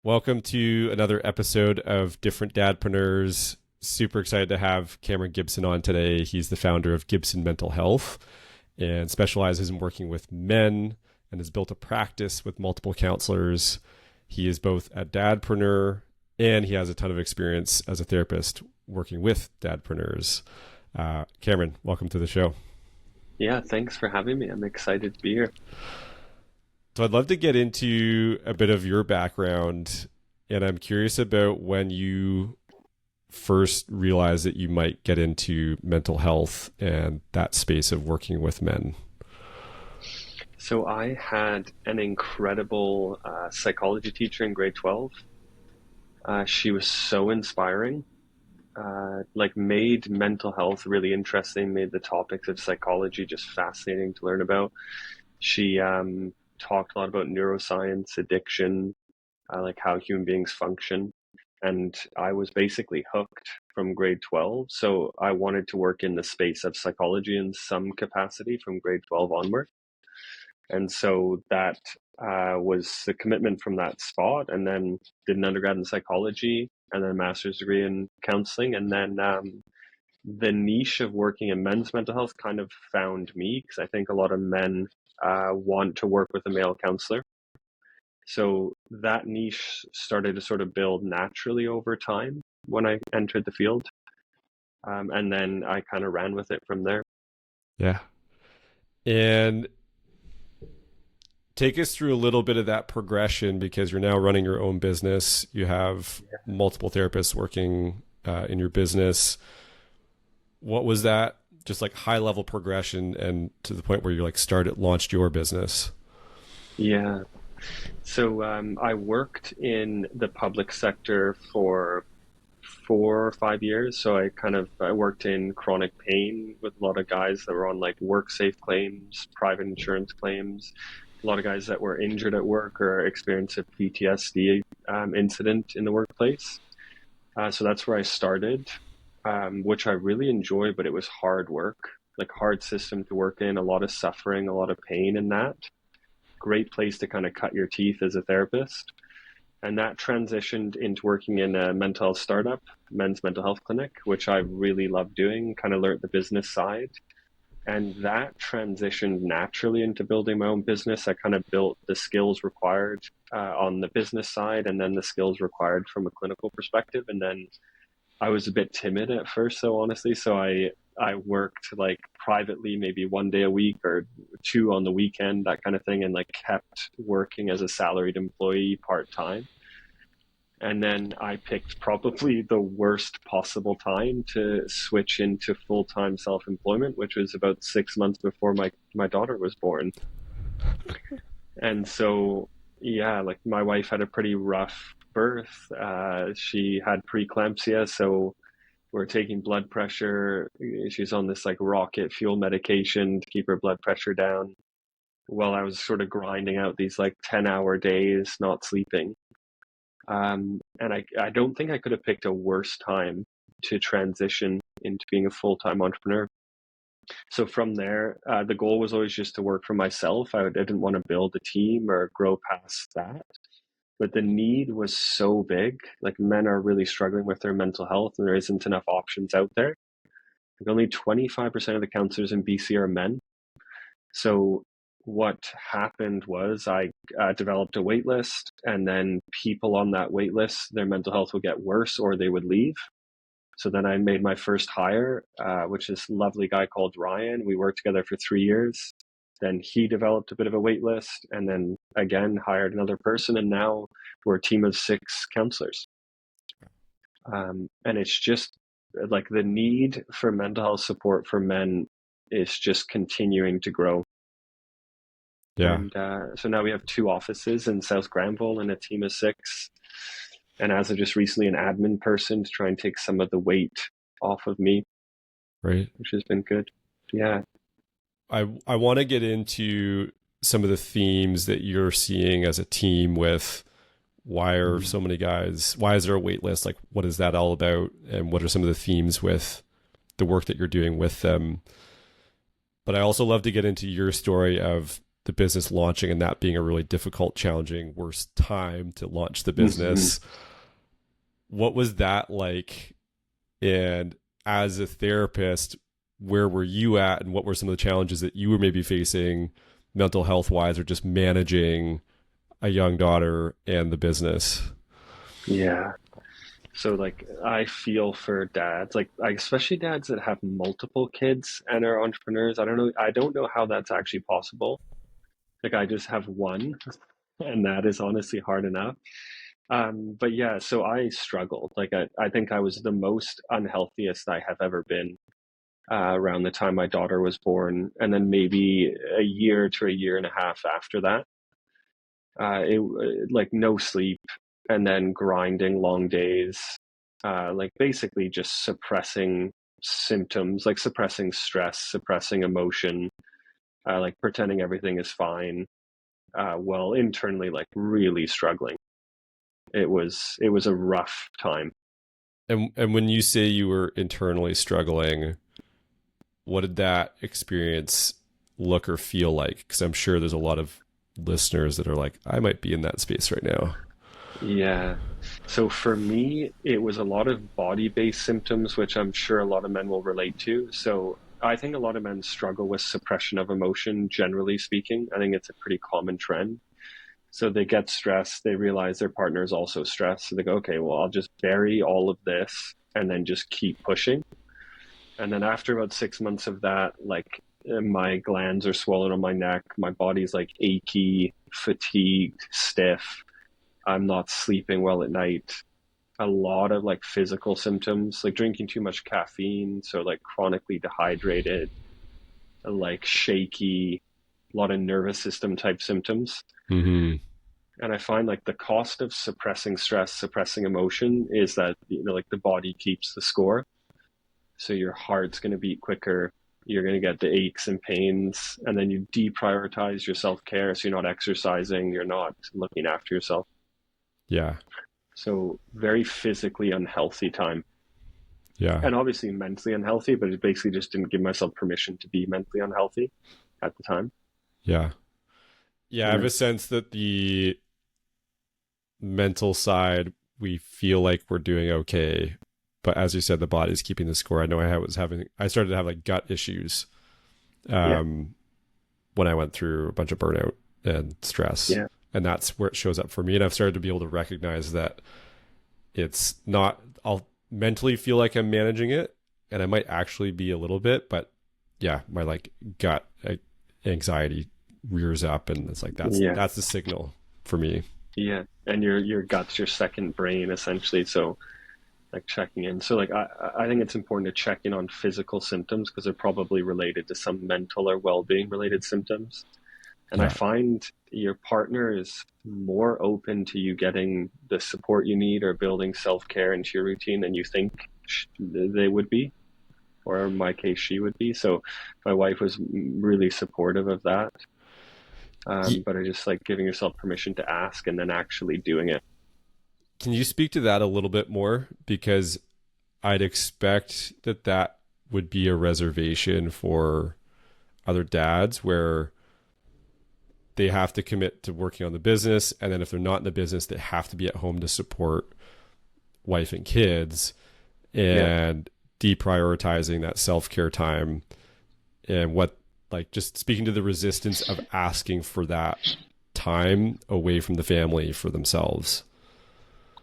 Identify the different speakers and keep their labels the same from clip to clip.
Speaker 1: Welcome to another episode of Different Dadpreneurs. Super excited to have Cameron Gibson on today. He's the founder of Gibson Mental Health and specializes in working with men and has built a practice with multiple counselors. He is both a dadpreneur and he has a ton of experience as a therapist working with dadpreneurs. Cameron, welcome to the show.
Speaker 2: Yeah, thanks for having me. I'm excited to be here.
Speaker 1: So I'd love to get into a bit of your background, and I'm curious about when you first realized that you might get into mental health and that space of working with men.
Speaker 2: So I had an incredible psychology teacher in grade 12. She was so inspiring, made mental health really interesting, made the topics of psychology just fascinating to learn about. She talked a lot about neuroscience, addiction, like how human beings function. And I was basically hooked from grade 12. So I wanted to work in the space of psychology in some capacity from grade 12 onward. And so that was the commitment from that spot. And then did an undergrad in psychology and then a master's degree in counseling. And then the niche of working in men's mental health kind of found me because I think a lot of men want to work with a male counselor. So that niche started to sort of build naturally over time when I entered the field. And then I kind of ran with it from there.
Speaker 1: Yeah. And take us through a little bit of that progression because you're now running your own business. You have multiple therapists working in your business. What was that just like high level progression and to the point where you launched your business?
Speaker 2: Yeah. So I worked in the public sector for 4 or 5 years. So I worked in chronic pain with a lot of guys that were on like work safe claims, private insurance claims, a lot of guys that were injured at work or experienced a PTSD incident in the workplace. So that's where I started, which I really enjoyed, but it was hard work, like hard system to work in, a lot of suffering, a lot of pain in that. Great place to kind of cut your teeth as a therapist. And that transitioned into working in a mental health startup, men's mental health clinic, which I really loved doing, kind of learned the business side. And that transitioned naturally into building my own business. I kind of built the skills required on the business side and then the skills required from a clinical perspective. And then I was a bit timid at first, so honestly. So I worked like privately, maybe 1 day a week or 2 on the weekend, that kind of thing, and like kept working as a salaried employee part-time. And then I picked probably the worst possible time to switch into full-time self-employment, which was about 6 months before my daughter was born. And so, yeah, like my wife had a pretty rough birth. She had preeclampsia, so we're taking blood pressure. She's on this like rocket fuel medication to keep her blood pressure down while I was sort of grinding out these like 10-hour days, not sleeping. And I don't think I could have picked a worse time to transition into being a full-time entrepreneur. So from there, the goal was always just to work for myself. I didn't want to build a team or grow past that. But the need was so big, like men are really struggling with their mental health and there isn't enough options out there. Like only 25% of the counselors in BC are men. So what happened was I developed a wait list, and then people on that wait list, their mental health would get worse or they would leave. So then I made my first hire, which is this lovely guy called Ryan. We worked together for 3 years. Then he developed a bit of a wait list and then again hired another person. And now we're a team of 6 counselors. And it's just like the need for mental health support for men is just continuing to grow.
Speaker 1: Yeah.
Speaker 2: And so now we have 2 offices in South Granville and a team of 6. And as of just recently, an admin person to try and take some of the weight off of me.
Speaker 1: Right.
Speaker 2: Which has been good. Yeah.
Speaker 1: I want to get into some of the themes that you're seeing as a team with why are so many guys, why is there a wait list? Like, what is that all about? And what are some of the themes with the work that you're doing with them? But I also love to get into your story of the business launching and that being a really difficult, challenging, worst time to launch the
Speaker 2: Hmm.
Speaker 1: business. What was that like? And as a therapist, where were you at, and what were some of the challenges that you were maybe facing mental health wise, or just managing a young daughter and the business?
Speaker 2: Yeah. So like I feel for dads, especially dads that have multiple kids and are entrepreneurs. I don't know how that's actually possible. Like I just have one, and that is honestly hard enough. But yeah, so I struggled. I think I was the most unhealthiest I have ever been around the time my daughter was born, and then maybe a year to a year and a half after that. Like no sleep, and then grinding long days, like basically just suppressing symptoms, like suppressing stress, suppressing emotion, like pretending everything is fine, while internally like really struggling. It was a rough time.
Speaker 1: And when you say you were internally struggling, what did that experience look or feel like? Because I'm sure there's a lot of listeners that are like, I might be in that space right now.
Speaker 2: Yeah. So for me, it was a lot of body-based symptoms, which I'm sure a lot of men will relate to. So I think a lot of men struggle with suppression of emotion, generally speaking. I think it's a pretty common trend. So they get stressed, they realize their partner is also stressed. So they go, okay, well, I'll just bury all of this and then just keep pushing. And then after about 6 months of that, like my glands are swollen on my neck, my body's like achy, fatigued, stiff. I'm not sleeping well at night. A lot of like physical symptoms, like drinking too much caffeine, so like chronically dehydrated, like shaky, a lot of nervous system type symptoms.
Speaker 1: Mm-hmm.
Speaker 2: And I find like the cost of suppressing stress, suppressing emotion is that, like the body keeps the score. So your heart's going to beat quicker. You're going to get the aches and pains. And then you deprioritize your self care. So you're not exercising, you're not looking after yourself.
Speaker 1: Yeah.
Speaker 2: So very physically unhealthy time.
Speaker 1: Yeah.
Speaker 2: And obviously mentally unhealthy, but it basically just didn't give myself permission to be mentally unhealthy at the time.
Speaker 1: Yeah. Yeah. I have
Speaker 2: Yeah.
Speaker 1: a sense that the mental side, we feel like we're doing okay. But as you said, the body's keeping the score. I know I started to have like gut issues
Speaker 2: Yeah.
Speaker 1: um, when I went through a bunch of burnout and stress.
Speaker 2: Yeah.
Speaker 1: And that's where it shows up for me. And I've started to be able to recognize that it's not, I'll mentally feel like I'm managing it, and I might actually be a little bit, but yeah, my like gut anxiety rears up, and it's like,
Speaker 2: Yeah.
Speaker 1: that's the signal for me.
Speaker 2: Yeah. And your gut's your second brain essentially. So like checking in. So like I think it's important to check in on physical symptoms because they're probably related to some mental or well-being related symptoms. And I
Speaker 1: Yeah.
Speaker 2: find your partner is more open to you getting the support you need or building self-care into your routine than you think they would be, or in my case, she would be. So my wife was really supportive of that. But I just like giving yourself permission to ask and then actually doing it.
Speaker 1: Can you speak to that a little bit more? Because I'd expect that that would be a reservation for other dads where they have to commit to working on the business. And then if they're not in the business, they have to be at home to support wife and kids,
Speaker 2: Yeah.
Speaker 1: and deprioritizing that self-care time. And what, like, just speaking to the resistance of asking for that time away from the family for themselves.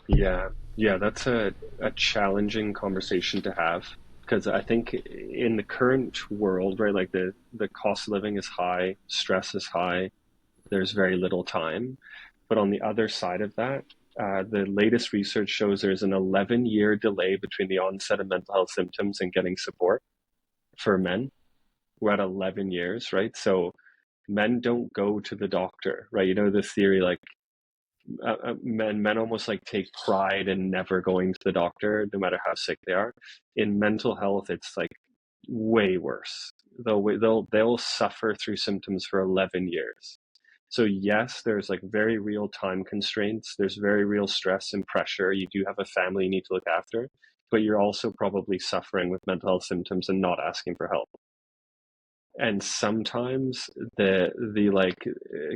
Speaker 2: Yeah, yeah, that's a challenging conversation to have because I think in the current world, right, like the cost of living is high, stress is high, there's very little time. But on the other side of that, the latest research shows there's an 11-year delay between the onset of mental health symptoms and getting support for men. We're at 11 years, right? So men don't go to the doctor, right? You know, this theory like men almost like take pride in never going to the doctor, no matter how sick they are. In mental health, it's like way worse. They'll suffer through symptoms for 11 years. So yes, there's like very real time constraints. There's very real stress and pressure. You do have a family you need to look after, but you're also probably suffering with mental health symptoms and not asking for help. And sometimes the like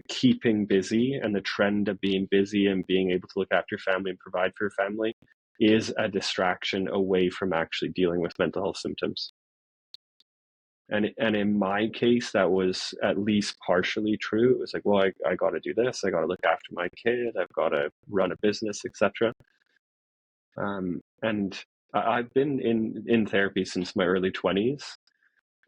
Speaker 2: keeping busy and the trend of being busy and being able to look after your family and provide for your family is a distraction away from actually dealing with mental health symptoms. And in my case, that was at least partially true. It was like, well, I got to do this. I got to look after my kid. I've got to run a business, etc. And I've been in therapy since my early 20s.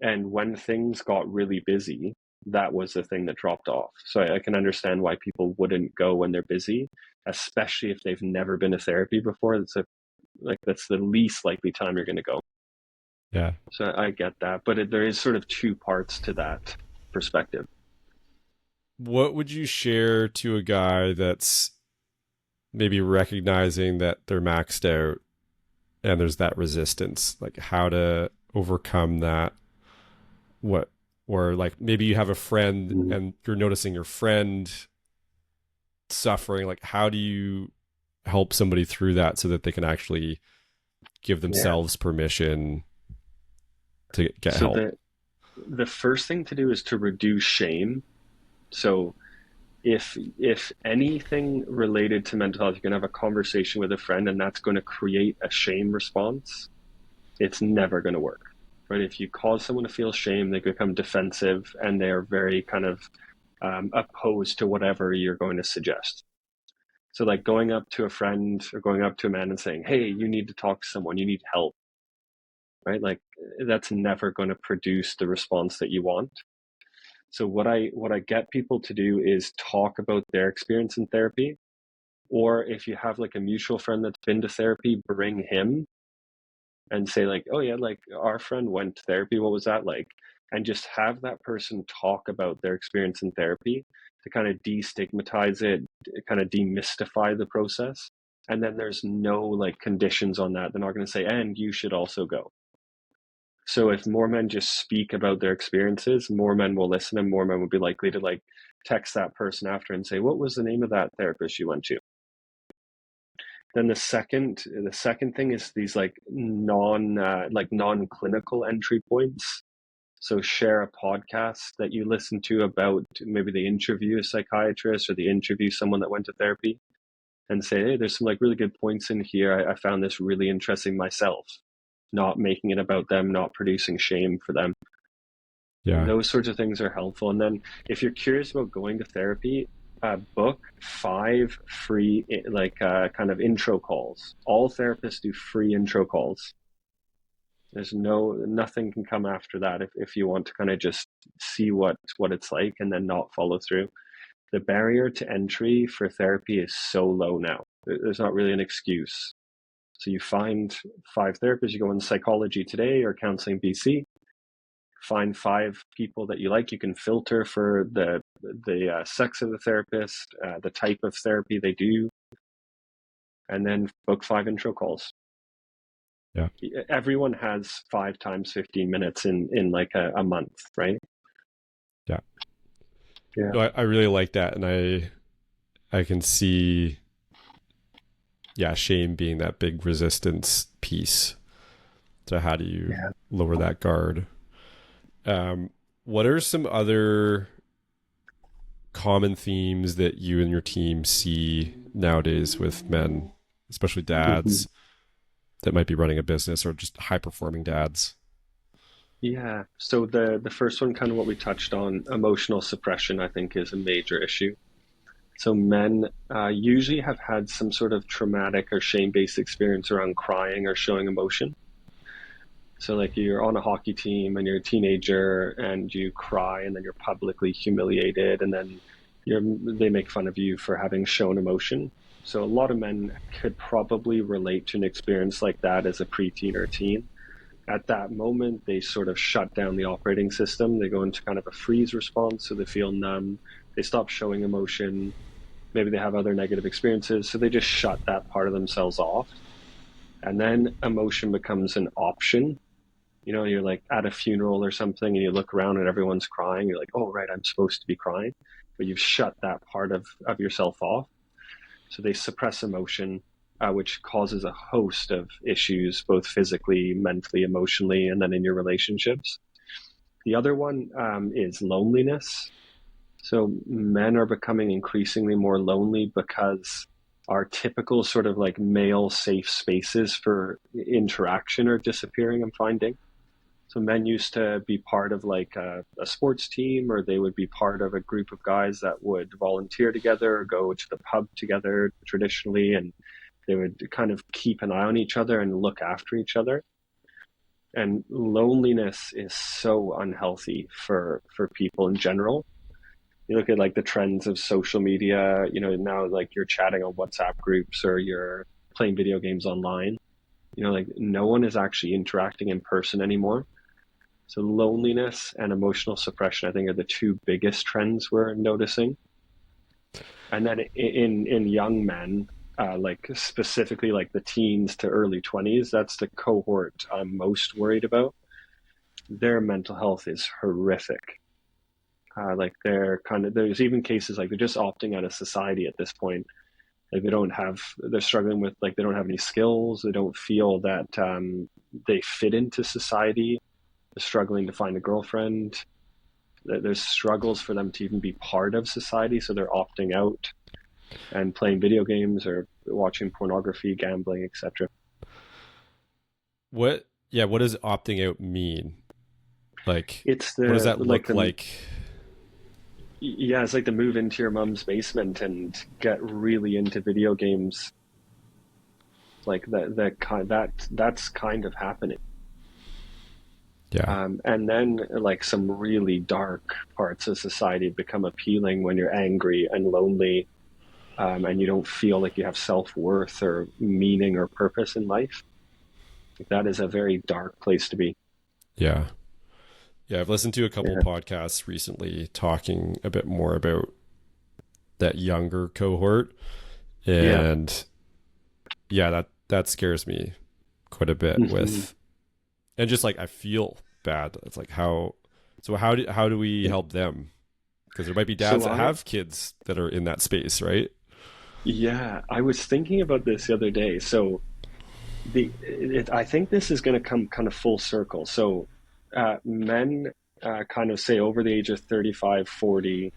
Speaker 2: And when things got really busy, that was the thing that dropped off. So I can understand why people wouldn't go when they're busy, especially if they've never been to therapy before. That's the least likely time you're going to go.
Speaker 1: Yeah.
Speaker 2: So I get that, but there is sort of two parts to that perspective.
Speaker 1: What would you share to a guy that's maybe recognizing that they're maxed out and there's that resistance, like how to overcome that? Or like maybe you have a friend and you're noticing your friend suffering, like how do you help somebody through that so that they can actually give themselves permission to get help?
Speaker 2: The first thing to do is to reduce shame. So if anything related to mental health, you can have a conversation with a friend and that's going to create a shame response, it's never going to work. Right? If you cause someone to feel shame, they become defensive and they're very kind of opposed to whatever you're going to suggest. So like going up to a friend or going up to a man and saying, hey, you need to talk to someone, you need help, right? Like that's never going to produce the response that you want. So what I get people to do is talk about their experience in therapy, or if you have like a mutual friend that's been to therapy, bring him and say like, oh yeah, like our friend went to therapy, what was that like? And just have that person talk about their experience in therapy to kind of destigmatize it, kind of demystify the process. And then there's no like conditions on that. They're not going to say, and you should also go. So if more men just speak about their experiences, more men will listen and more men will be likely to like text that person after and say, what was the name of that therapist you went to? Then the second thing is these like non-clinical entry points. So share a podcast that you listen to about, maybe they interview a psychiatrist or they interview someone that went to therapy and say, hey, there's some like really good points in here. I found this really interesting myself. Not making it about them, not producing shame for them.
Speaker 1: Yeah.
Speaker 2: Those sorts of things are helpful. And then if you're curious about going to therapy, book 5 free kind of intro calls. All therapists do free intro calls. There's nothing can come after that if you want to kind of just see what it's like and then not follow through. The barrier to entry for therapy is so low now. There's not really an excuse. So you find 5 therapists, you go on Psychology Today or Counseling BC, find 5 people that you like. You can filter for the sex of the therapist, the type of therapy they do, and then book 5 intro calls.
Speaker 1: Yeah.
Speaker 2: Everyone has 5 times 15 minutes in like a month, right?
Speaker 1: Yeah.
Speaker 2: Yeah.
Speaker 1: No, I really like that. And I can see, shame being that big resistance piece. So how do you lower that guard? What are some other common themes that you and your team see nowadays with men, especially dads that might be running a business or just high performing dads?
Speaker 2: Yeah. So the first one, kind of what we touched on, emotional suppression, I think is a major issue. So men usually have had some sort of traumatic or shame-based experience around crying or showing emotion. So like you're on a hockey team and you're a teenager and you cry and then you're publicly humiliated and then they make fun of you for having shown emotion. So a lot of men could probably relate to an experience like that as a preteen or teen. At that moment, they sort of shut down the operating system. They go into kind of a freeze response, so they feel numb. They stop showing emotion. Maybe they have other negative experiences, so they just shut that part of themselves off. And then emotion becomes an option. You know, you're like at a funeral or something and you look around and everyone's crying. You're like, oh, right, I'm supposed to be crying. But you've shut that part of yourself off. So they suppress emotion, which causes a host of issues, both physically, mentally, emotionally, and then in your relationships. The other one is loneliness. So men are becoming increasingly more lonely because our typical sort of like male safe spaces for interaction are disappearing, I'm finding. So men used to be part of like a sports team, or they would be part of a group of guys that would volunteer together or go to the pub together traditionally, and they would kind of keep an eye on each other and look after each other. And loneliness is so unhealthy for people in general. You look at like the trends of social media, now like you're chatting on WhatsApp groups or you're playing video games online. Like no one is actually interacting in person anymore. So loneliness and emotional suppression, I think, are the two biggest trends we're noticing. And then in young men, like specifically like the teens to early 20s, that's the cohort I'm most worried about. Their mental health is horrific. Like there's even cases like they're just opting out of society at this point. Like they're struggling with, like, they don't have any skills. They don't feel that they fit into society. They're struggling to find a girlfriend. There's struggles for them to even be part of society. So they're opting out and playing video games or watching pornography, gambling, etc.
Speaker 1: What does opting out mean? Like,
Speaker 2: It's
Speaker 1: what does that
Speaker 2: like
Speaker 1: look like?
Speaker 2: Yeah, it's like to move into your mom's basement and get really into video games. Like that's kind of happening.
Speaker 1: Yeah.
Speaker 2: And then like some really dark parts of society become appealing when you're angry and lonely, and you don't feel like you have self-worth or meaning or purpose in life. Like, that is a very dark place to be.
Speaker 1: Yeah. Yeah, I've listened to a couple
Speaker 2: Yeah.
Speaker 1: podcasts recently talking a bit more about that younger cohort, and that scares me quite a bit with, and just like I feel bad. It's like how do we help them? Because there might be dads that have kids that are in that space, right?
Speaker 2: Yeah, I was thinking about this the other day. So I think this is going to come kind of full circle. So men kind of say over the age of 35, 40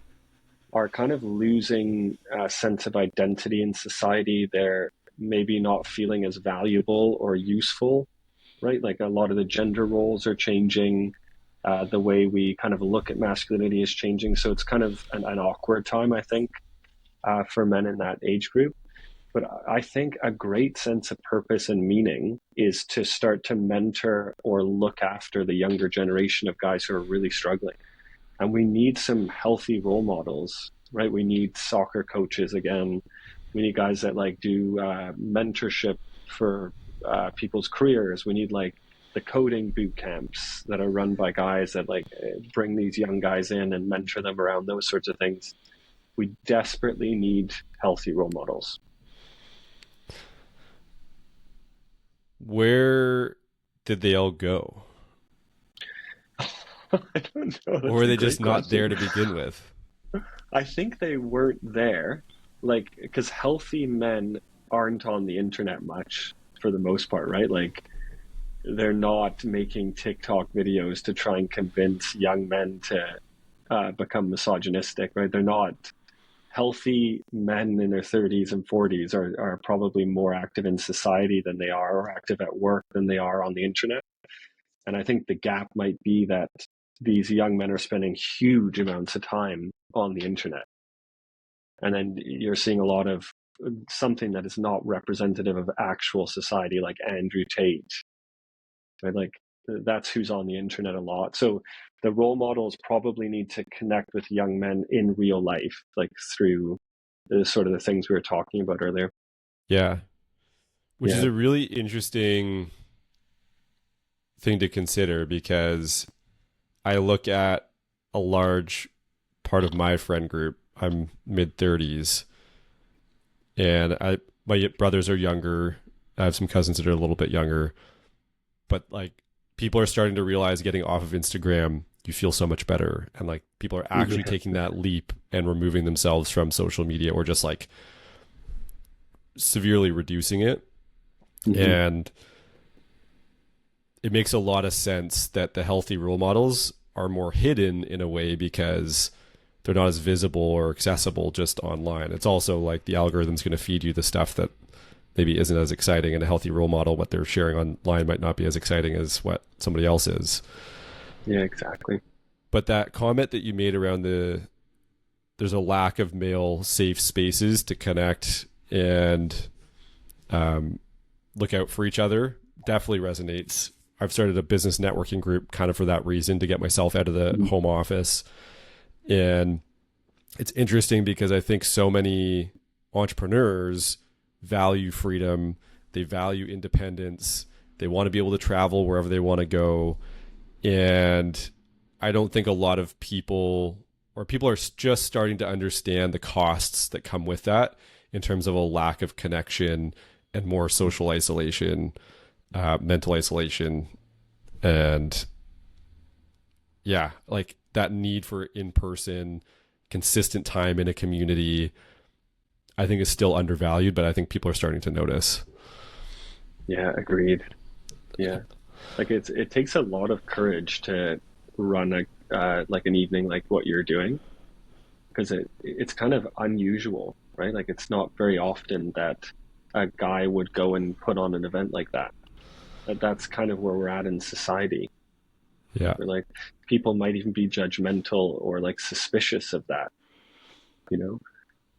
Speaker 2: are kind of losing a sense of identity in society. They're maybe not feeling as valuable or useful, right? Like a lot of the gender roles are changing. The way we kind of look at masculinity is changing. So it's kind of an awkward time, I think, for men in that age group. But I think a great sense of purpose and meaning is to start to mentor or look after the younger generation of guys who are really struggling. And we need some healthy role models, right? We need soccer coaches again. We need guys that like do mentorship for people's careers. We need like the coding boot camps that are run by guys that like bring these young guys in and mentor them around those sorts of things. We desperately need healthy role models.
Speaker 1: Where did they all go?
Speaker 2: I don't know.
Speaker 1: Or were they just not there to begin with?
Speaker 2: I think they weren't there, like, because healthy men aren't on the internet much for the most part, right? Like, they're not making TikTok videos to try and convince young men to become misogynistic, right? They're not. Healthy men in their 30s and 40s are probably more active in society than they are, or active at work than they are on the internet. And I think the gap might be that these young men are spending huge amounts of time on the internet. And then you're seeing a lot of something that is not representative of actual society, like Andrew Tate, right? Like that's who's on the internet a lot. So the role models probably need to connect with young men in real life, like through the sort of the things we were talking about earlier.
Speaker 1: Yeah. Which is
Speaker 2: Yeah.
Speaker 1: a really interesting thing to consider, because I look at a large part of my friend group. I'm mid-30s, and my brothers are younger. I have some cousins that are a little bit younger, but like people are starting to realize getting off of Instagram, you feel so much better, and like people are actually taking that leap and removing themselves from social media, or just like severely reducing it. And it makes a lot of sense that the healthy role models are more hidden in a way because they're not as visible or accessible just online. It's also like the algorithm's going to feed you the stuff that maybe isn't as exciting, and a healthy role model, what they're sharing online might not be as exciting as what somebody else is.
Speaker 2: Yeah, exactly.
Speaker 1: But that comment that you made around there's a lack of male safe spaces to connect and look out for each other definitely resonates. I've started a business networking group kind of for that reason, to get myself out of the home office. And it's interesting because I think so many entrepreneurs value freedom, they value independence, they want to be able to travel wherever they want to go. And I don't think a lot of people, or people are just starting to understand the costs that come with that in terms of a lack of connection and more social isolation, mental isolation, and yeah, like that need for in-person, consistent time in a community, I think is still undervalued, but I think people are starting to notice.
Speaker 2: Yeah, agreed. Yeah. Like it takes a lot of courage to run a like an evening like what you're doing, because it's kind of unusual, right? Like it's not very often that a guy would go and put on an event like that. That's kind of where we're at in society.
Speaker 1: Yeah.
Speaker 2: Where like people might even be judgmental or like suspicious of that, you know?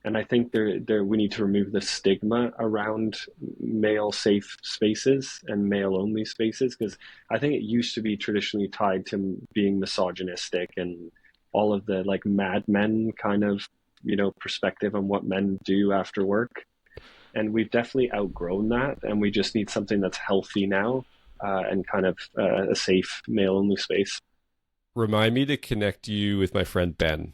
Speaker 2: And I think there we need to remove the stigma around male safe spaces and male only spaces, because I think it used to be traditionally tied to being misogynistic and all of the like Mad Men kind of, perspective on what men do after work. And we've definitely outgrown that, and we just need something that's healthy now, and kind of a safe male only space.
Speaker 1: Remind me to connect you with my friend Ben.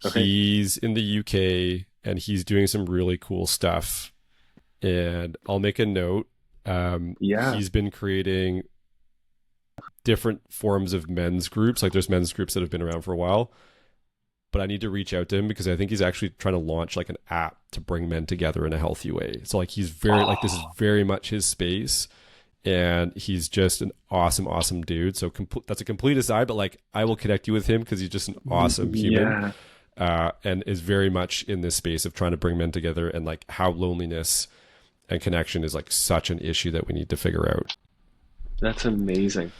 Speaker 2: Okay.
Speaker 1: He's in the UK and he's doing some really cool stuff. And I'll make a note.
Speaker 2: Yeah.
Speaker 1: He's been creating different forms of men's groups. Like there's men's groups that have been around for a while. But I need to reach out to him because I think he's actually trying to launch like an app to bring men together in a healthy way. So like he's very like this is very much his space, and he's just an awesome dude. So that's a complete aside, but like I will connect you with him because he's just an awesome human. And is very much in this space of trying to bring men together, and like how loneliness and connection is like such an issue that we need to figure out.
Speaker 2: That's amazing.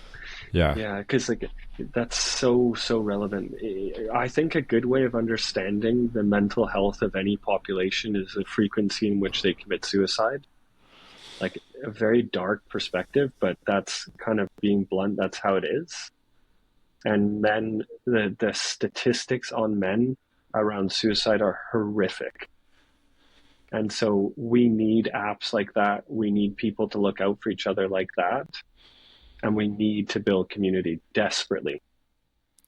Speaker 1: Yeah.
Speaker 2: Yeah, because like that's so relevant. I think a good way of understanding the mental health of any population is the frequency in which they commit suicide. Like a very dark perspective, but that's kind of being blunt. That's how it is. And men, the statistics on men around suicide are horrific. And so we need apps like that. We need people to look out for each other like that. And we need to build community desperately.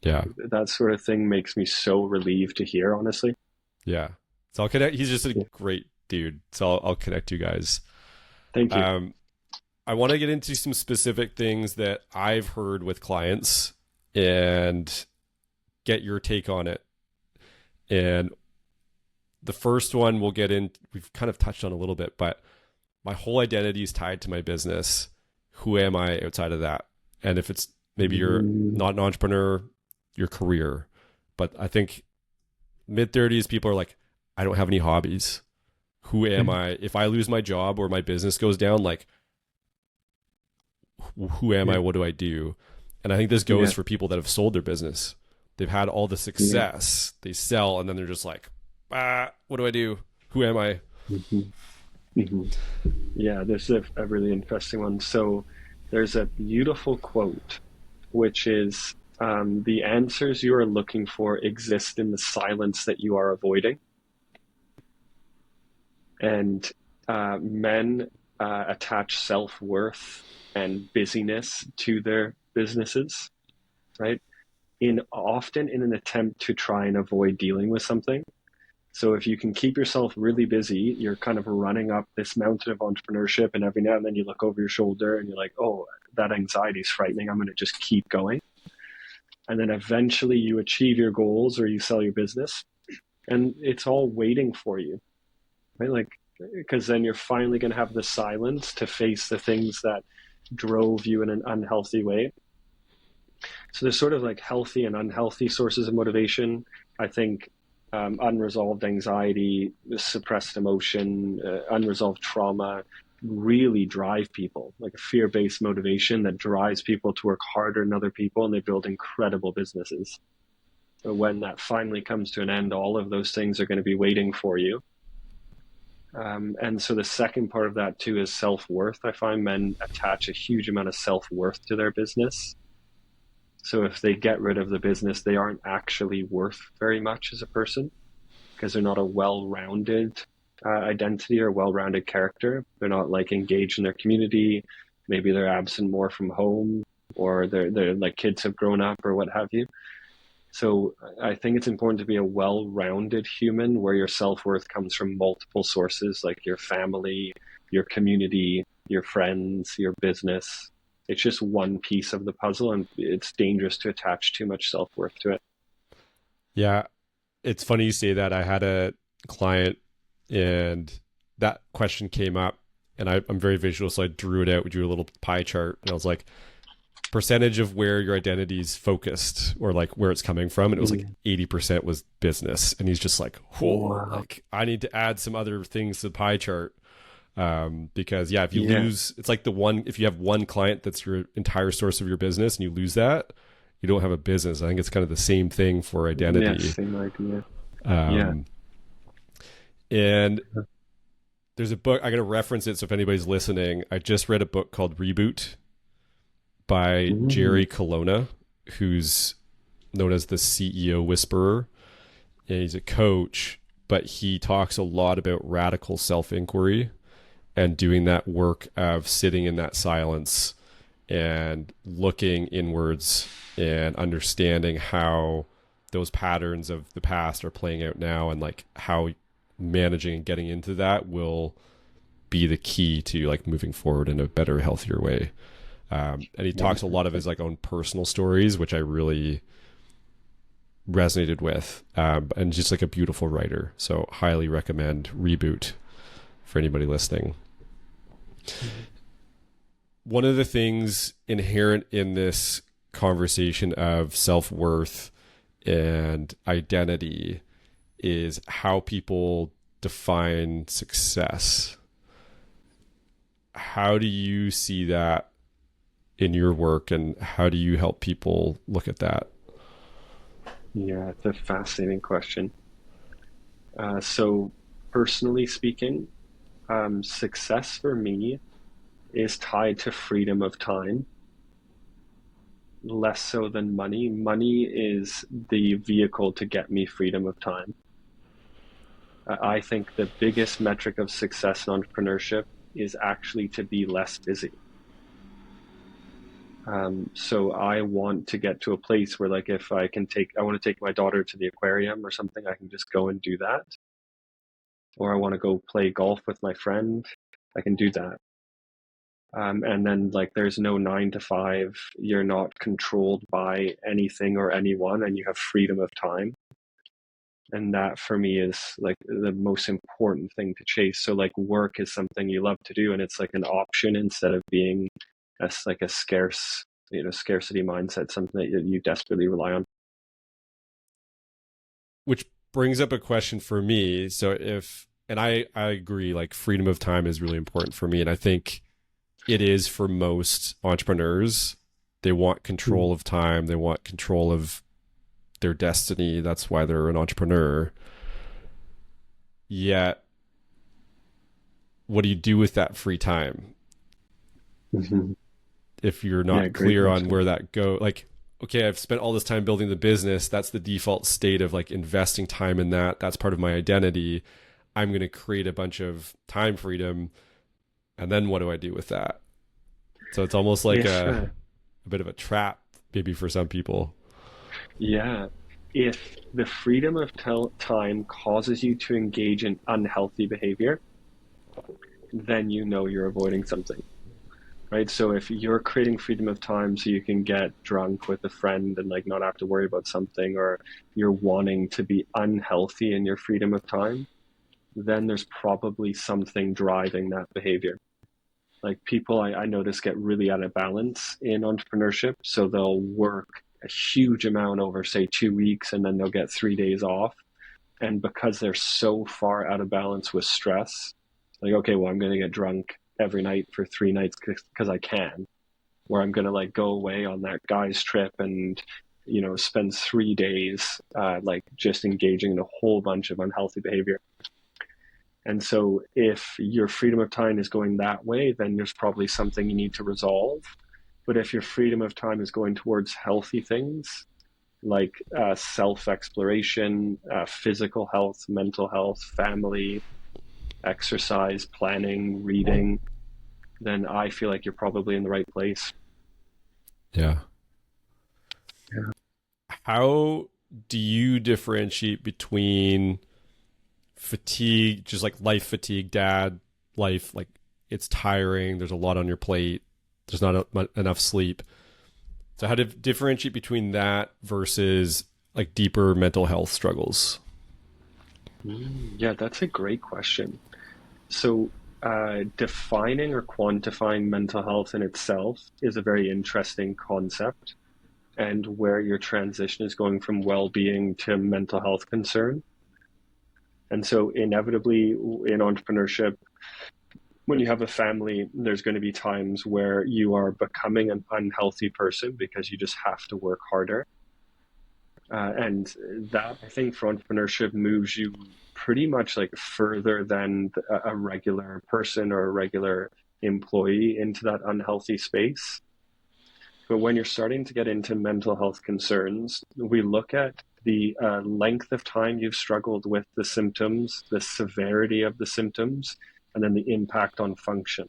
Speaker 1: Yeah.
Speaker 2: That sort of thing makes me so relieved to hear, honestly.
Speaker 1: Yeah. So I'll connect. He's just a great dude. So I'll connect you guys.
Speaker 2: Thank you.
Speaker 1: I want to get into some specific things that I've heard with clients and get your take on it. And the first one we'll get in, we've kind of touched on a little bit, but my whole identity is tied to my business. Who am I outside of that? And if it's maybe you're not an entrepreneur, your career. But I think mid-30s people are like, I don't have any hobbies. Who am I? If I lose my job or my business goes down, like, who am I? What do I do? And I think this goes for people that have sold their business. They've had all the success, they sell, and then they're just like, what do I do? Who am I?
Speaker 2: Yeah, this is a really interesting one. So there's a beautiful quote, which is, the answers you are looking for exist in the silence that you are avoiding. And men attach self-worth and busyness to their businesses, right? Often in an attempt to try and avoid dealing with something. So if you can keep yourself really busy, you're kind of running up this mountain of entrepreneurship, and every now and then you look over your shoulder and you're like, oh, that anxiety is frightening. I'm going to just keep going. And then eventually you achieve your goals or you sell your business, and it's all waiting for you, right? Like, because then you're finally going to have the silence to face the things that drove you in an unhealthy way. So there's sort of like healthy and unhealthy sources of motivation. I think unresolved anxiety, suppressed emotion, unresolved trauma really drive people, like a fear-based motivation that drives people to work harder than other people, and they build incredible businesses. But when that finally comes to an end, all of those things are going to be waiting for you. And so the second part of that too is self-worth. I find men attach a huge amount of self-worth to their business. So if they get rid of the business, they aren't actually worth very much as a person because they're not a well-rounded identity or well-rounded character. They're not like engaged in their community. Maybe they're absent more from home, or they're like kids have grown up or what have you. So I think it's important to be a well-rounded human where your self-worth comes from multiple sources, like your family, your community, your friends, your business. It's just one piece of the puzzle, and it's dangerous to attach too much self-worth to it.
Speaker 1: Yeah, it's funny you say that. I had a client and that question came up, and I'm very visual, so I drew it out. We drew a little pie chart, and I was like, percentage of where your identity is focused or like where it's coming from, and it was like 80% was business. And he's just like, whoa,
Speaker 2: Wow.
Speaker 1: like I need to add some other things to the pie chart. Because yeah, if you lose, it's like if you have one client that's your entire source of your business and you lose that, you don't have a business. I think it's kind of the same thing for identity.
Speaker 2: Yeah, same idea.
Speaker 1: And there's a book, I got to reference it. So if anybody's listening, I just read a book called Reboot by Jerry Colonna, who's known as the CEO Whisperer. And he's a coach, but he talks a lot about radical self-inquiry and doing that work of sitting in that silence and looking inwards and understanding how those patterns of the past are playing out now, and like how managing and getting into that will be the key to like moving forward in a better, healthier way. And he talks a lot of his like own personal stories, which I really resonated with, and just like a beautiful writer. So highly recommend Reboot for anybody listening. One of the things inherent in this conversation of self-worth and identity is how people define success. How do you see that in your work, and how do you help people look at that?
Speaker 2: Yeah, it's a fascinating question. So personally speaking, success for me is tied to freedom of time, less so than money. Money is the vehicle to get me freedom of time. I think the biggest metric of success in entrepreneurship is actually to be less busy. So I want to get to a place where, like, if I want to take my daughter to the aquarium or something, I can just go and do that. Or I want to go play golf with my friend, I can do that. And then, like, there's no 9 to 5. You're not controlled by anything or anyone, and you have freedom of time. And that for me is like the most important thing to chase. So like work is something you love to do, and it's like an option instead of being like a scarcity mindset, something that you desperately rely on.
Speaker 1: Which brings up a question for me. So I agree, like freedom of time is really important for me. And I think it is for most entrepreneurs. They want control of time. They want control of their destiny. That's why they're an entrepreneur. Yet, what do you do with that free time? If you're not clear on where that go, like, okay, I've spent all this time building the business. That's the default state of like investing time in that. That's part of my identity. I'm going to create a bunch of time freedom. And then what do I do with that? So it's almost like a bit of a trap, maybe for some people.
Speaker 2: Yeah. If the freedom of time causes you to engage in unhealthy behavior, then you know you're avoiding something. Right? So if you're creating freedom of time so you can get drunk with a friend and like not have to worry about something, or you're wanting to be unhealthy in your freedom of time, then there's probably something driving that behavior. Like people I notice get really out of balance in entrepreneurship. So they'll work a huge amount over, say, 2 weeks, and then they'll get 3 days off. And because they're so far out of balance with stress, like, okay, well, I'm going to get drunk every night for 3 nights because I can, where I'm going to like go away on that guy's trip and, spend 3 days like just engaging in a whole bunch of unhealthy behavior. And so if your freedom of time is going that way, then there's probably something you need to resolve. But if your freedom of time is going towards healthy things, like self exploration, physical health, mental health, family, exercise, planning, reading, then I feel like you're probably in the right place.
Speaker 1: Yeah.
Speaker 2: Yeah.
Speaker 1: How do you differentiate between fatigue, just like life fatigue, dad life, like it's tiring, there's a lot on your plate, there's not enough sleep? So how to differentiate between that versus like deeper mental health struggles?
Speaker 2: Yeah, that's a great question. So, defining or quantifying mental health in itself is a very interesting concept, and where your transition is going from well being to mental health concern. And so, inevitably, in entrepreneurship, when you have a family, there's going to be times where you are becoming an unhealthy person because you just have to work harder. And that, I think, for entrepreneurship moves you pretty much like further than a regular person or a regular employee into that unhealthy space. But when you're starting to get into mental health concerns, we look at the length of time you've struggled with the symptoms, the severity of the symptoms, and then the impact on function.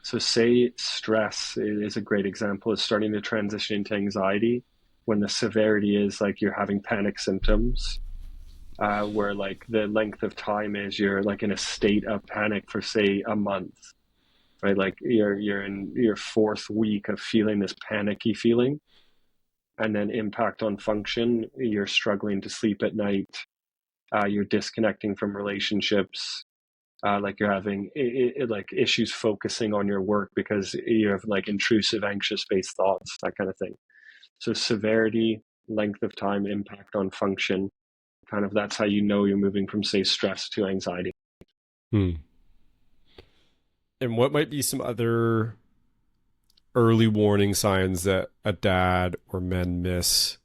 Speaker 2: So say stress is a great example, is starting to transition into anxiety when the severity is like you're having panic symptoms, where like the length of time is you're like in a state of panic for say a month, right? Like you're in your fourth week of feeling this panicky feeling, and then impact on function, you're struggling to sleep at night, you're disconnecting from relationships, like you're having like issues focusing on your work because you have like intrusive anxious based thoughts, that kind of thing. So severity, length of time, impact on function, kind of that's how you know you're moving from say stress to anxiety.
Speaker 1: Hmm. And what might be some other early warning signs that a dad or men miss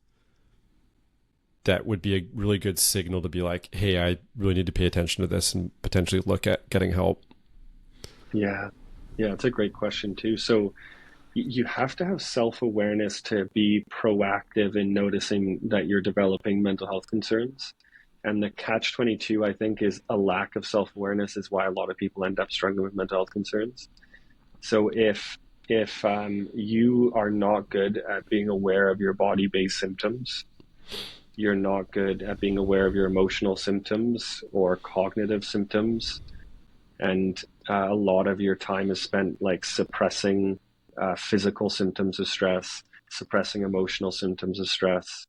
Speaker 1: that would be a really good signal to be like, hey, I really need to pay attention to this and potentially look at getting help?
Speaker 2: Yeah, yeah, it's a great question too. So you have to have self-awareness to be proactive in noticing that you're developing mental health concerns. And the catch 22, I think, is a lack of self-awareness is why a lot of people end up struggling with mental health concerns. So if you are not good at being aware of your body-based symptoms, you're not good at being aware of your emotional symptoms or cognitive symptoms, and a lot of your time is spent like suppressing physical symptoms of stress, suppressing emotional symptoms of stress,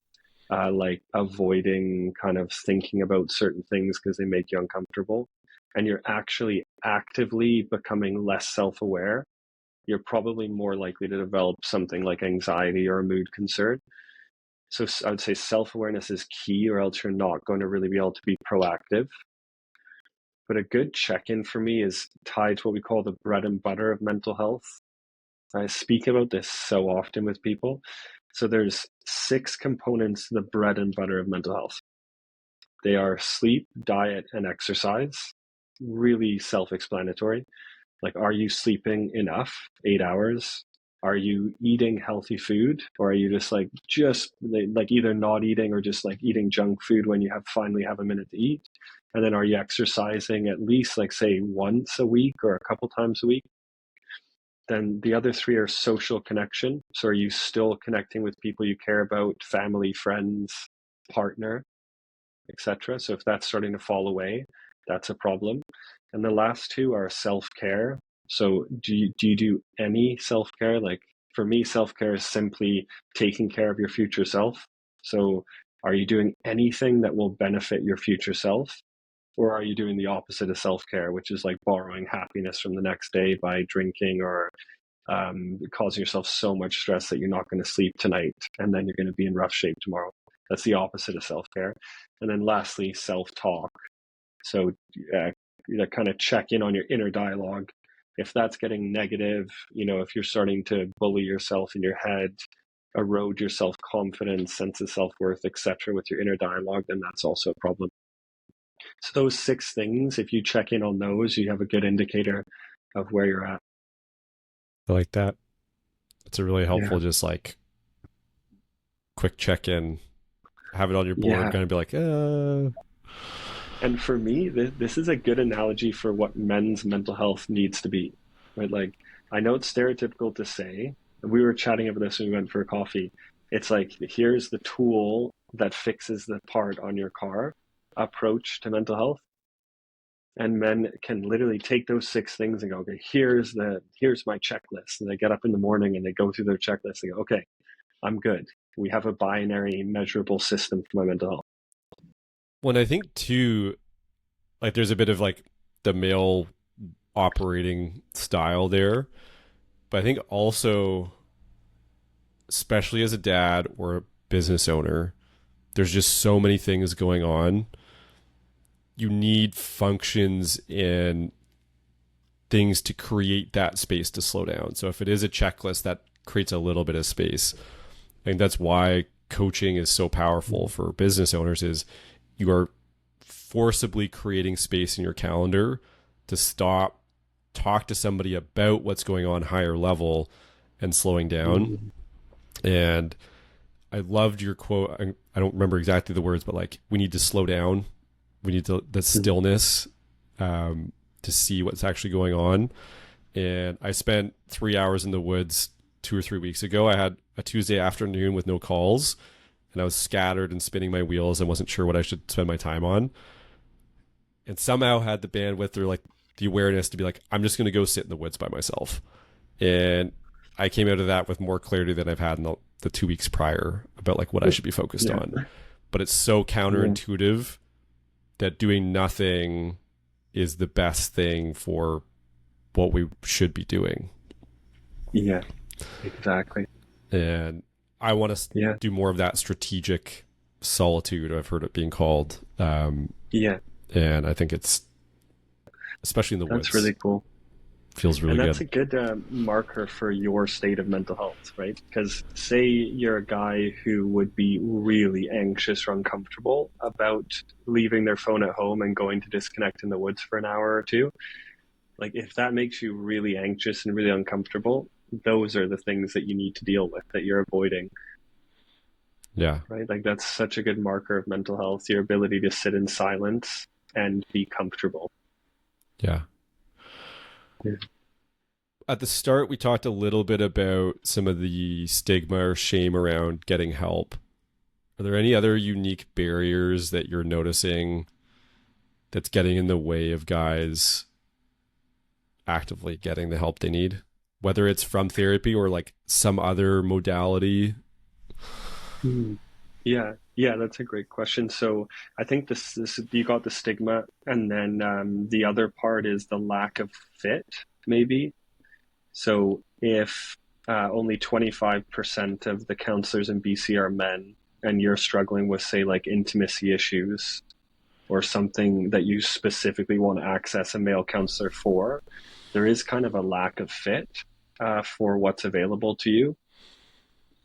Speaker 2: like avoiding kind of thinking about certain things because they make you uncomfortable, and you're actually actively becoming less self-aware, you're probably more likely to develop something like anxiety or a mood concern. So I would say self-awareness is key, or else you're not going to really be able to be proactive. But a good check-in for me is tied to what we call the bread and butter of mental health. I speak about this so often with people. So there's 6 components to the bread and butter of mental health. They are sleep, diet, and exercise. Really self-explanatory. Like, are you sleeping enough, 8 hours? Are you eating healthy food, or are you just like either not eating or just like eating junk food when you finally have a minute to eat? And then are you exercising at least like say once a week or a couple times a week? Then the other 3 are social connection. So are you still connecting with people you care about, family, friends, partner, etc.? So if that's starting to fall away, that's a problem. And the last 2 are self-care. So do you do any self-care? Like for me, self-care is simply taking care of your future self. So are you doing anything that will benefit your future self? Or are you doing the opposite of self-care, which is like borrowing happiness from the next day by drinking or causing yourself so much stress that you're not going to sleep tonight and then you're going to be in rough shape tomorrow? That's the opposite of self-care. And then lastly, self-talk. So kind of check in on your inner dialogue. If that's getting negative, if you're starting to bully yourself in your head, erode your self-confidence, sense of self-worth, etc. with your inner dialogue, then that's also a problem. So those 6 things, if you check in on those, you have a good indicator of where you're at.
Speaker 1: I like that. It's a really helpful,
Speaker 2: Yeah.
Speaker 1: just like quick check-in. Have it on your board,
Speaker 2: Yeah.
Speaker 1: kind of be like,
Speaker 2: And for me, this is a good analogy for what men's mental health needs to be, right? Like, I know it's stereotypical to say, and we were chatting about this when we went for a coffee. It's like, here's the tool that fixes the part on your car approach to mental health. And men can literally take those 6 things and go, okay, here's my checklist. And they get up in the morning and they go through their checklist and go, okay, I'm good. We have a binary measurable system for my mental health.
Speaker 1: when I think too, like there's a bit of like the male operating style there, but I think also, especially as a dad or a business owner, there's just so many things going on. You need functions and things to create that space to slow down. So if it is a checklist, that creates a little bit of space. I think that's why coaching is so powerful for business owners, is you are forcibly creating space in your calendar to stop, talk to somebody about what's going on higher level and slowing down. And I loved your quote. I don't remember exactly the words, but like, we need to slow down. We need the stillness to see what's actually going on. And I spent 3 hours in the woods 2 or 3 weeks ago. I had a Tuesday afternoon with no calls, and I was scattered and spinning my wheels and wasn't sure what I should spend my time on. And somehow had the bandwidth or like the awareness to be like, I'm just going to go sit in the woods by myself. And I came out of that with more clarity than I've had in the 2 weeks prior about like what I should be focused on. But it's so counterintuitive that doing nothing is the best thing for what we should be doing.
Speaker 2: Yeah, exactly.
Speaker 1: And I want to do more of that strategic solitude, I've heard it being called. And I think it's, especially in the woods.
Speaker 2: That's really cool.
Speaker 1: Feels really good.
Speaker 2: And that's a good marker for your state of mental health, right? Because say you're a guy who would be really anxious or uncomfortable about leaving their phone at home and going to disconnect in the woods for an hour or two. Like, if that makes you really anxious and really uncomfortable, those are the things that you need to deal with, that you're avoiding.
Speaker 1: Yeah.
Speaker 2: Right? Like, that's such a good marker of mental health, your ability to sit in silence and be comfortable.
Speaker 1: Yeah. At the start, we talked a little bit about some of the stigma or shame around getting help. Are there any other unique barriers that you're noticing that's getting in the way of guys actively getting the help they need, whether it's from therapy or like some other modality?
Speaker 2: Yeah, that's a great question. So I think this you got the stigma, and then the other part is the lack of fit, maybe. So if only 25% of the counselors in BC are men, and you're struggling with, say, like intimacy issues or something that you specifically want to access a male counselor for, there is kind of a lack of fit for what's available to you.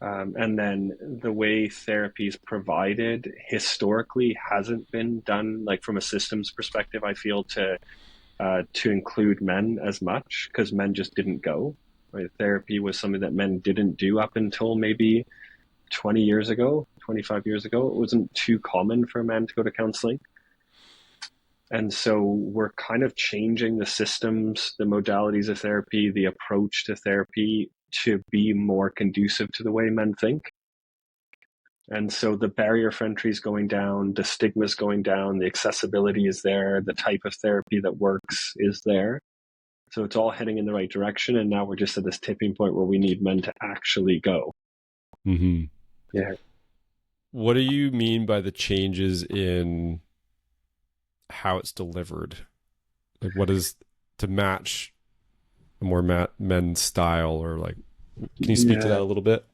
Speaker 2: And then the way therapy is provided historically hasn't been done, like from a systems perspective, I feel, to include men as much, because men just didn't go. Right? Therapy was something that men didn't do up until maybe 20 years ago, 25 years ago. It wasn't too common for men to go to counseling. And so we're kind of changing the systems, the modalities of therapy, the approach to therapy to be more conducive to the way men think. And so the barrier for entry is going down, the stigma is going down, the accessibility is there, the type of therapy that works is there. So it's all heading in the right direction. And now we're just at this tipping point where we need men to actually go.
Speaker 1: Mm-hmm.
Speaker 2: Yeah.
Speaker 1: What do you mean by the changes in how it's delivered? Like, what is to match a more men's style, or like, can you speak to that
Speaker 2: Yeah.
Speaker 1: a little bit?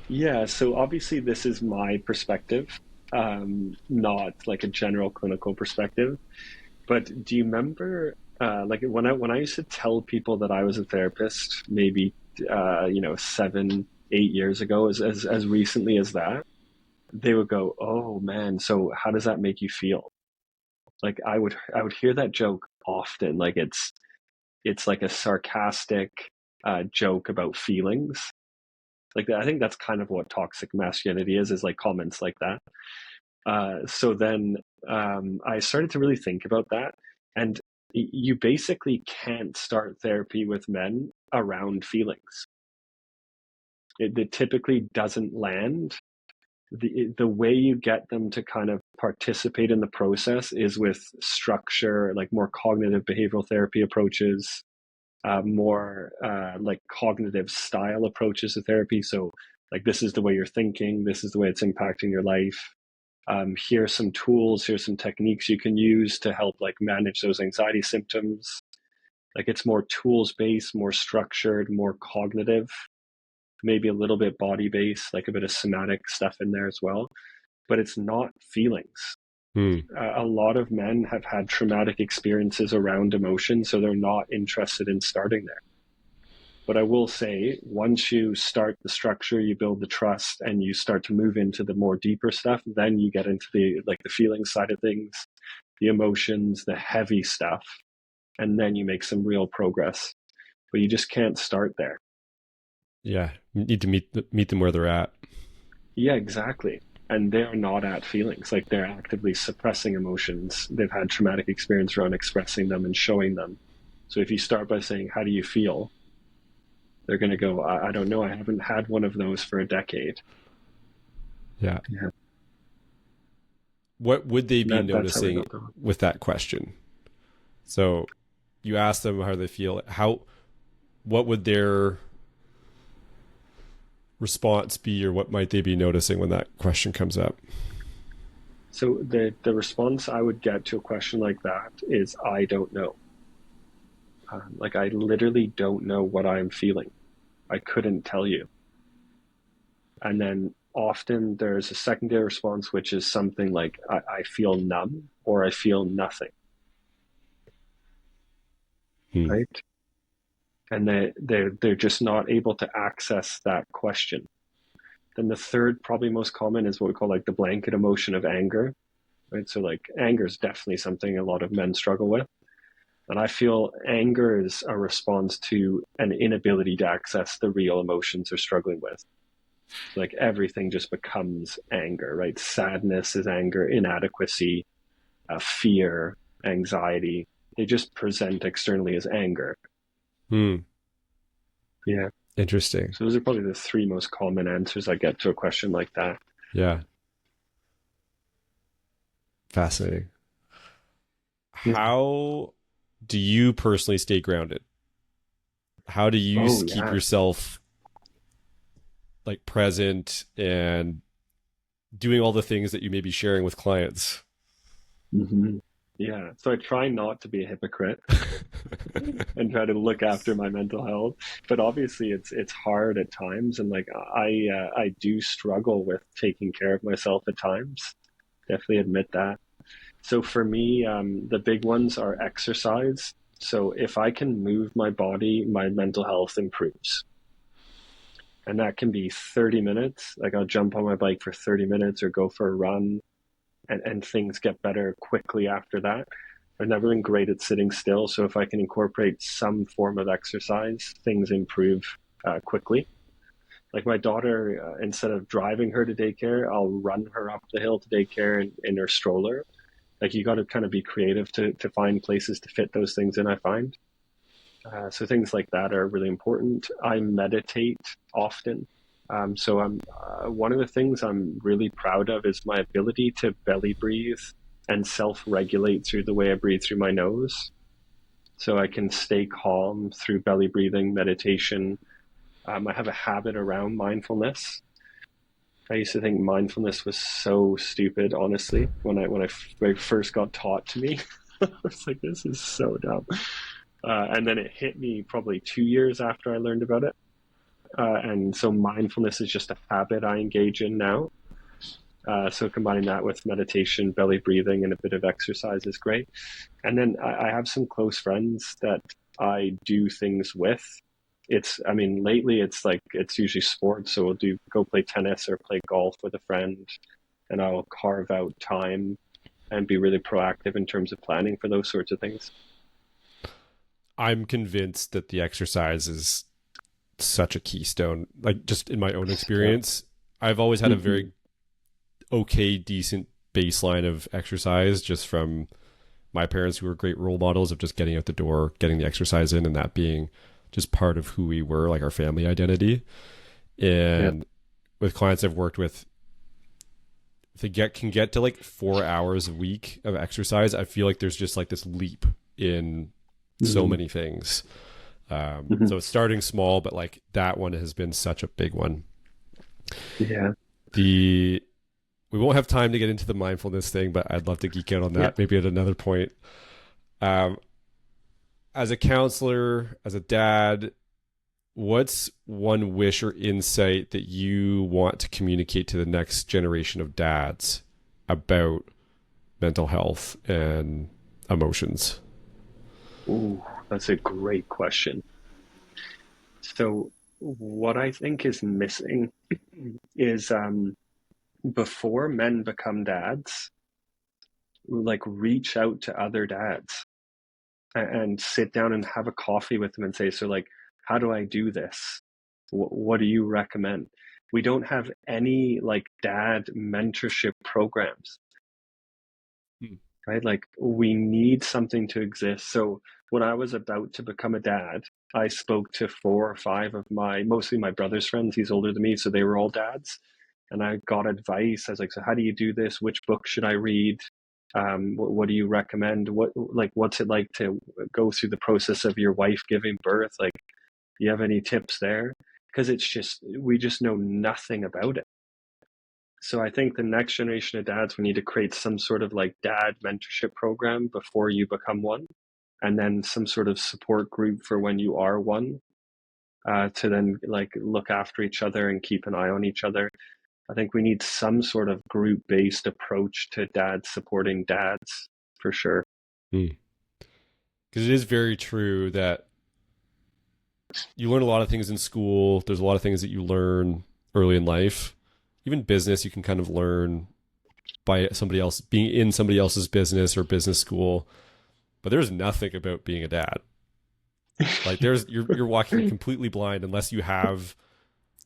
Speaker 2: Yeah. So obviously, this is my perspective, not like a general clinical perspective. But do you remember, like when I used to tell people that I was a therapist, maybe 7, 8 years ago, as recently as that, they would go, "Oh man, so how does that make you feel?" Like I would hear that joke often. Like it's like a sarcastic joke about feelings. Like I think that's kind of what toxic masculinity is like comments like that. So then I started to really think about that, and you basically can't start therapy with men around feelings. It typically doesn't land. The way you get them to kind of participate in the process is with structure, like more cognitive behavioral therapy approaches, more like cognitive style approaches to therapy. So, like, this is the way you're thinking, this is the way it's impacting your life. Here's some tools, here's some techniques you can use to help like manage those anxiety symptoms. Like, it's more tools based, more structured, more cognitive, maybe a little bit body based, like a bit of somatic stuff in there as well. But it's not feelings.
Speaker 1: Hmm.
Speaker 2: A lot of men have had traumatic experiences around emotion, so they're not interested in starting there. But I will say, once you start the structure, you build the trust, and you start to move into the more deeper stuff, then you get into the feeling side of things, the emotions, the heavy stuff, and then you make some real progress. But you just can't start there.
Speaker 1: Yeah, you need to meet them where they're at.
Speaker 2: Yeah, exactly. And they're not at feelings. Like, they're actively suppressing emotions. They've had traumatic experience around expressing them and showing them. So if you start by saying, "How do you feel?" they're going to go, I don't know. I haven't had one of those for a decade.
Speaker 1: Yeah.
Speaker 2: Yeah.
Speaker 1: What would they be
Speaker 2: That's how we
Speaker 1: noticing
Speaker 2: got going.
Speaker 1: with that question? So you ask them how they feel. What would their response be, or what might they be noticing when that question comes up?
Speaker 2: So the response I would get to a question like that is, I don't know. Like, I literally don't know what I'm feeling. I couldn't tell you. And then often there's a secondary response, which is something like, I feel numb or I feel nothing,
Speaker 1: Hmm.
Speaker 2: right? And they're just not able to access that question. Then the third, probably most common, is what we call like the blanket emotion of anger, right? So like anger is definitely something a lot of men struggle with. And I feel anger is a response to an inability to access the real emotions they're struggling with. So like everything just becomes anger, right? Sadness is anger, inadequacy, fear, anxiety. They just present externally as anger.
Speaker 1: Hmm.
Speaker 2: Yeah.
Speaker 1: Interesting.
Speaker 2: So those are probably the three most common answers I get to a question like that.
Speaker 1: Yeah. Fascinating.
Speaker 2: Yeah.
Speaker 1: How do you personally stay grounded? How do you
Speaker 2: Oh,
Speaker 1: keep
Speaker 2: yeah.
Speaker 1: yourself like present and doing all the things that you may be sharing with clients?
Speaker 2: Hmm. Yeah. So I try not to be a hypocrite and try to look after my mental health. But obviously, it's hard at times, and like I do struggle with taking care of myself at times. Definitely admit that. So for me, the big ones are exercise. So if I can move my body, my mental health improves. And that can be 30 minutes. Like, I'll jump on my bike for 30 minutes or go for a run, and things get better quickly after that. I've never been great at sitting still. So if I can incorporate some form of exercise, things improve quickly. Like, my daughter, instead of driving her to daycare, I'll run her up the hill to daycare in her stroller. Like, you got to kind of be creative to find places to fit those things in, I find. So things like that are really important. I meditate often. So I'm one of the things I'm really proud of is my ability to belly breathe and self-regulate through the way I breathe through my nose. So I can stay calm through belly breathing, meditation. I have a habit around mindfulness. I used to think mindfulness was so stupid, honestly, when I first got taught to me. I was like, this is so dumb. And then it hit me probably 2 years after I learned about it. And so mindfulness is just a habit I engage in now. So combining that with meditation, belly breathing, and a bit of exercise is great. And then I have some close friends that I do things with. I mean, lately it's usually sports. So we'll go play tennis or play golf with a friend, and I'll carve out time and be really proactive in terms of planning for those sorts of things.
Speaker 1: I'm convinced that the exercise is such a keystone. Like, just in my own experience, I've always had a very okay, decent baseline of exercise just from my parents, who were great role models of just getting out the door, getting the exercise in, and that being just part of who we were, like our family identity. And with clients I've worked with, if they can get to like 4 hours a week of exercise, I feel like there's just like this leap in so many things. So it's starting small, but like that one has been such a big one.
Speaker 2: Yeah.
Speaker 1: We won't have time to get into the mindfulness thing, but I'd love to geek out on that maybe at another point. As a counselor, as a dad, what's one wish or insight that you want to communicate to the next generation of dads about mental health and emotions?
Speaker 2: Ooh, that's a great question. So what I think is missing is before men become dads, like reach out to other dads and sit down and have a coffee with them and say, so like, how do I do this? What do you recommend? We don't have any like dad mentorship programs, right? Like we need something to exist. So when I was about to become a dad, I spoke to 4 or 5 of mostly my brother's friends. He's older than me, so they were all dads. And I got advice. I was like, so how do you do this? Which book should I read? What do you recommend? What's it like to go through the process of your wife giving birth? Like, do you have any tips there? Because we just know nothing about it. So I think the next generation of dads, we need to create some sort of like dad mentorship program before you become one, and then some sort of support group for when you are one, to then like look after each other and keep an eye on each other. I think we need some sort of group-based approach to dads supporting dads, for sure.
Speaker 1: Because it is very true that you learn a lot of things in school. There's a lot of things that you learn early in life. Even business, you can kind of learn by somebody else, being in somebody else's business or business school. But there's nothing about being a dad. Like you're walking completely blind unless you have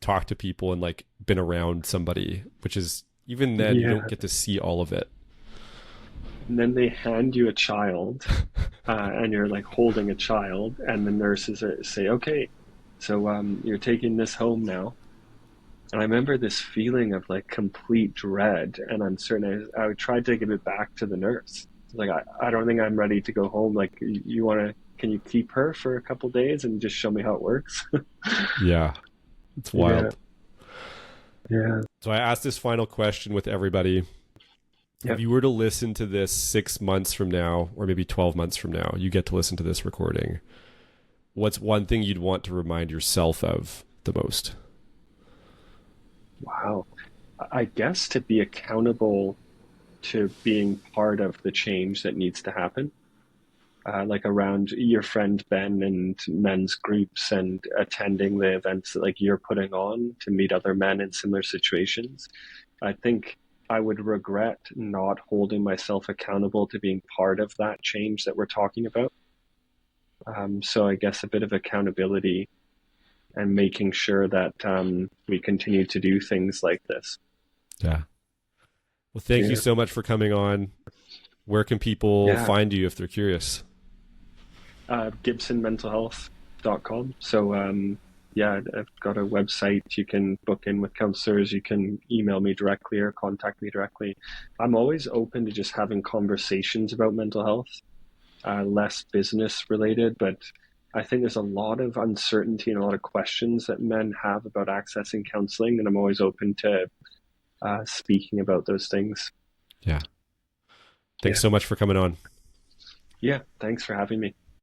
Speaker 1: talked to people and like been around somebody, which is even then you don't get to see all of it.
Speaker 2: And then they hand you a child, and you're like holding a child, and the nurses say, okay, so you're taking this home now. And I remember this feeling of like complete dread and uncertainty. I tried to give it back to the nurse. Like, I don't think I'm ready to go home. Like, can you keep her for a couple of days and just show me how it works?
Speaker 1: Yeah. It's wild.
Speaker 2: Yeah.
Speaker 1: So I asked this final question with everybody. If you were to listen to this 6 months from now, or maybe 12 months from now, you get to listen to this recording. What's one thing you'd want to remind yourself of the most?
Speaker 2: Wow. I guess to be accountable to being part of the change that needs to happen. Like around your friend Ben and men's groups and attending the events that like you're putting on to meet other men in similar situations. I think I would regret not holding myself accountable to being part of that change that we're talking about. So I guess a bit of accountability and making sure that we continue to do things like this.
Speaker 1: Yeah. Well, thank you so much for coming on. Where can people find you if they're curious?
Speaker 2: GibsonMentalHealth.com. So I've got a website. You can book in with counselors. You can email me directly or contact me directly. I'm always open to just having conversations about mental health, less business related, but I think there's a lot of uncertainty and a lot of questions that men have about accessing counseling, and I'm always open to speaking about those things.
Speaker 1: Yeah.
Speaker 2: Yeah.
Speaker 1: Thanks so much for coming on.
Speaker 2: Yeah. Thanks for having me.